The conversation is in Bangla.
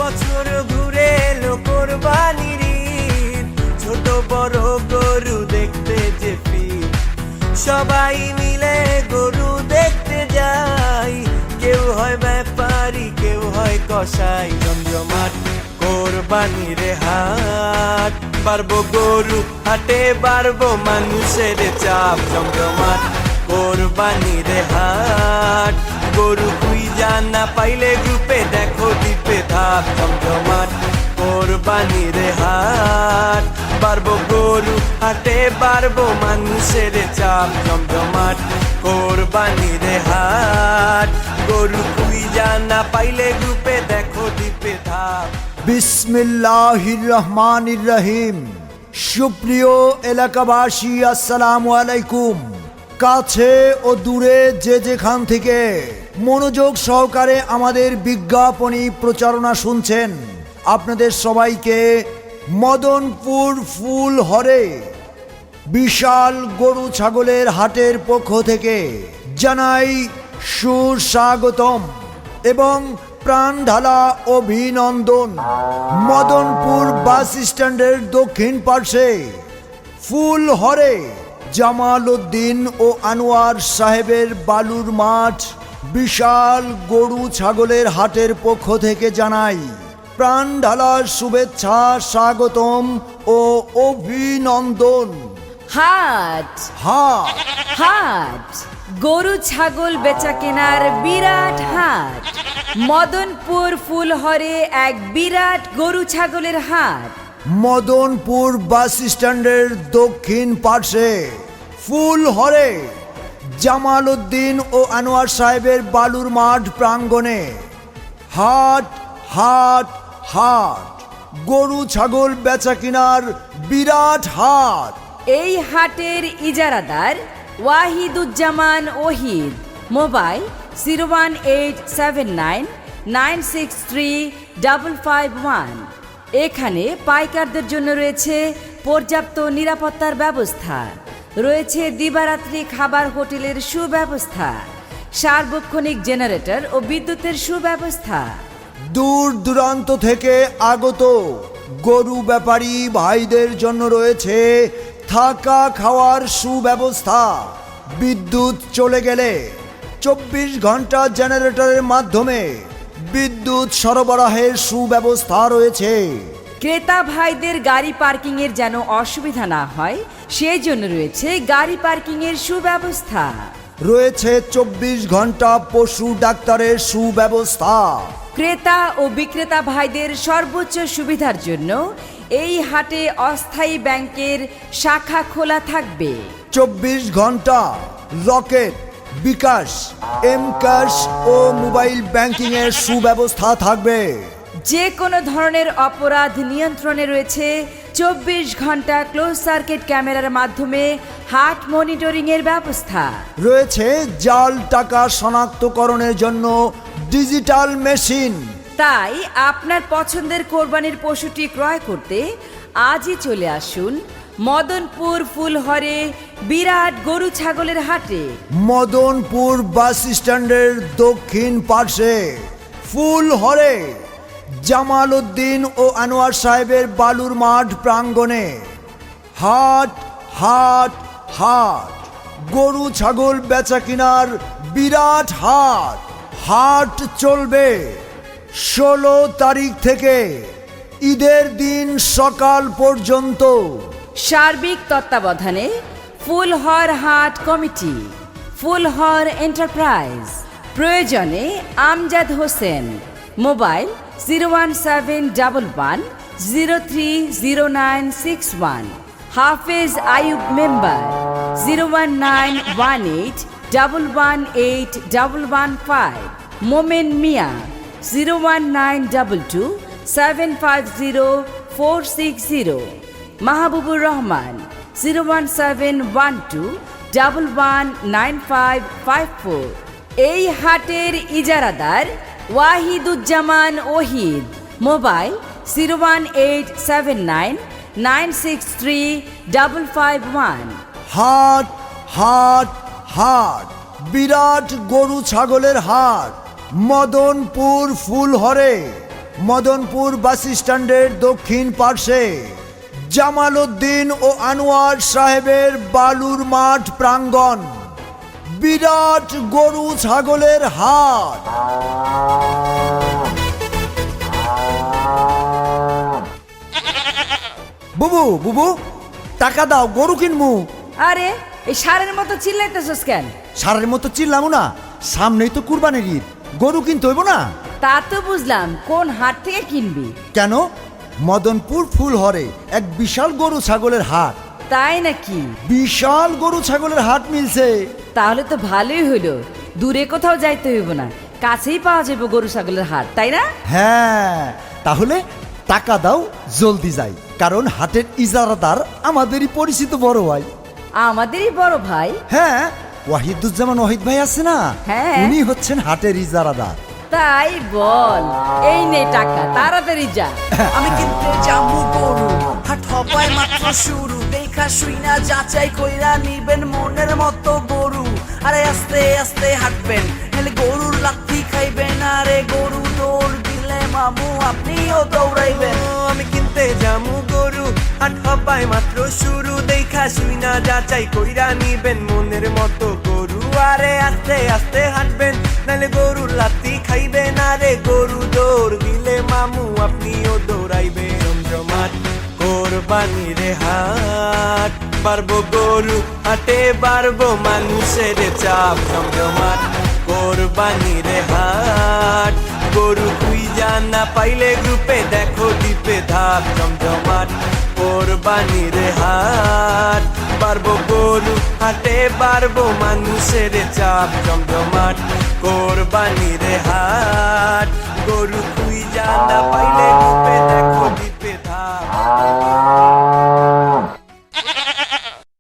বছর ঘুরে এলো কোরবানির ঈদ, ছোট বড় গরু দেখতে যে ফির, সবাই মিলে গরু দেখতে যাই, কেউ হয় ব্যাপারী কেউ হয় কসাই। জমজমাট কোরবানির হাট, বাড়বো গরু হাটে বাড়বো মানুষের চাপ। জমজমাট কোরবানির হাট, গরু তুই জানা পাইলে গ্রুপে দেখো দ্বীপে ধাপ। জমজমাট কোরবানির হাট, বাড়বো গরু হাটে বাড়বো মানুষের চাপ। জমজমাট কোরবানির হাট, গরু তুই জানা পাইলে গ্রুপে দেখো দ্বীপে ধাপ। বিসমিল্লাহির রহমানির রহিম। সুপ্রিয় এলাকাবাসী, আসসালামু আলাইকুম। কাছে ও দূরে যে যেখান থেকে মনোযোগ সহকারে আমাদের বিজ্ঞাপনী প্রচারণা শুনছেন, আপনাদের সবাইকে মদনপুর ফুলহরে বিশাল গরু ছাগলের হাটের পক্ষ থেকে জানাই সুস্বাগতম এবং প্রাণ ঢালা অভিনন্দন। মদনপুর বাস স্ট্যান্ডের দক্ষিণ পার্শ্বে ফুলহরে জামাল উদ্দিন ও আনোয়ার সাহেবের বালুর মাঠ বিশাল গরু ছাগলের হাটের পক্ষ থেকে জানাই প্রাণ ঢালা শুভেচ্ছা, স্বাগতম ও অভিনন্দন। হাট হাট হাট গরু ছাগল বেচা কেনার বিরাট হাট। মদনপুর ফুলহরে এক বিরাট গরু ছাগলের হাট। মদনপুর বাস স্ট্যান্ডের দক্ষিণ পার্শ্বে ফুলহরে জামাল উদ্দিন ও আনোয়ার সাহেবের বালুর মাঠ প্রাঙ্গণে হাট হাট হাট, গরু ছাগল বেচা কেনার বিরাট হাট। এই হাটের ইজারাদার ওয়াহিদুজ্জামান ওহিদ। মোবাইল 01879963551। এখানে পাইকারদের জন্য রয়েছে পর্যাপ্ত নিরাপত্তার ব্যবস্থা, রয়েছে দিবারাত্রি খাবার হোটেলের সুব্যবস্থা, সার্বক্ষণিক জেনারেটর ও বিদ্যুতের সুব্যবস্থা। দূর দূরান্ত থেকে আগত গরু ব্যাপারী ভাইদের জন্য রয়েছে থাকা খাওয়ার সুব্যবস্থা। বিদ্যুৎ চলে গেলে 24 ঘন্টা জেনারেটরের মাধ্যমে বিদ্যুৎ সরবরাহের সুব্যবস্থা রয়েছে। ক্রেতা ভাইদের গাড়ি পার্কিংয়ের যেন অসুবিধা না হয়, সেই জন্য রয়েছে গাড়ি পার্কিংয়ের সুব্যবস্থা। রয়েছে 24 ঘন্টা পশু ডাক্তারের সুব্যবস্থা। ক্রেতা ও বিক্রেতা ভাইদের সর্বোচ্চ সুবিধার জন্য এই হাটে অস্থায়ী ব্যাংকের শাখা খোলা থাকবে। 24 ঘন্টা রকেট, বিকাশ, এম ক্যাশ ও মোবাইল ব্যাংকিং এর সুব্যবস্থা থাকবে। যে কোনো ধরনের অপরাধ নিয়ন্ত্রণে রয়েছে 24 ঘন্টা ক্লোজ সার্কিট ক্যামেরার মাধ্যমে হাট মনিটরিং এর ব্যবস্থা। রয়েছে জাল টাকা শনাক্তকরণের জন্য ডিজিটাল মেশিন। তাই আপনার পছন্দের কোরবানির পশুটি ক্রয় করতে আজই চলে আসুন মদনপুর ফুলহরে বিরাট গরু ছাগলের হাটে। মদনপুর বাস স্ট্যান্ডের দক্ষিণ পার্শ্বে ফুলহরে জামাল উদ্দিন ও আনোয়ার সাহেবের বালুর মাঠ প্রাঙ্গণে হাট হাট হাট, গরু ছাগল বেচা কিনার বিরাট হাট। হাট চলবে 16 তারিখ থেকে ঈদের দিন সকাল পর্যন্ত। সার্বিক তত্ত্বাবধানে ফুলহর হাট কমিটি, ফুলহর এন্টারপ্রাইজ। প্রয়োজনে আমজাদ হোসেন। মোবাইল 01711030961। হাফেজ আয়ুব মেম্বার 01918118115। মোমেন মিয়া 01922750460। মাহবুবুর রহমান 01712119554। এই হাটের ইজারাদার ওয়াহিদুজ্জামান ওহিদ। মোবাইল 01879963551। হাট হাট হাট, বিরাট গরু ছাগলের হাট, মদনপুর ফুলহরে মদনপুর বাস স্ট্যান্ডের দক্ষিণ পার্শ্বে জামাল উদ্দিন ও আনোয়ার সাহেবের বালুর মাঠ প্রাঙ্গণ, বিরাট গরু ছাগলের হাট। বুবু বুবু টাকা দাও, গরু কিনবো। আরে এই সারের মতো চিল্লাইতেছস কেন? সারের মতো চিল্লামো না, সামনেই তো কুরবানির ঈদ, গরু কিনতে হইব না? তা তো বুঝলাম, কোন হাট থেকে কিনবি? কেন, মদনপুর ফুলহরে এক বিশাল গরু ছাগলের হাট। তাই নাকি? বিশাল গরু ছাগলের হাট মিলছে। তাহলে তো ভালোই হলো, দূরে কোথাও যাইতে হইব না, কাছেই পাওয়া যাবে গরু ছাগলের হাট, তাই না? হ্যাঁ, তাহলে টাকা দাও, জলদি যাই, কারণ হাটের ইজারাদার আমাদেরই পরিচিত বড় ভাই। আমাদেরই বড় ভাই? হ্যাঁ, ওয়াহিদুজ্জামান ওয়াহিদ ভাই আছে না, হ্যাঁ। উনি হচ্ছেন হাটের ইজারাদার। তাই বল, এই নে টাকা, তাড়াতাড়ি যা। আমি কিনতে যাবো গরু, হাট হবায় মাত্র শুরু, দেখা শুই না যাচাই কইরা নিবেন মনের মতো গরু। আরে আস্তে আস্তে হাঁটবেন, নাহলে গরুর লাথি খাইবেন। আরে গরু দৌড় দিলে মামু আপনিও দৌড়াইবেন। আমি কিনতে যাবো গরু, হাট হবায় মাত্র শুরু, দেখা শুই না যাচাই কইরা নিবেন মনের মতো গরু। আরে আস্তে আস্তে হাঁটবেন, নাহলে গরুর লাথি খাইবেন। আরে গরু দৌড় দিলে মামু আপনিও দৌড়াইবেন। জমজমাট কোরবানির হাট, পারবো গরু হাটে বাড়বো মানুষের চাপ। জমজমাট কোরবানির হাট, গরু তুই জানা পাইলে গ্রুপে দেখো দ্বীপে ধাপ। জমজমাট কোরবানির হাট, পারবো গরু হাটে বাড়বো মানুষের চাপ। জমজমাট কোরবানির হাট, গরু তুই জানা পাইলে গ্রুপে দেখো দ্বীপে ধাপ।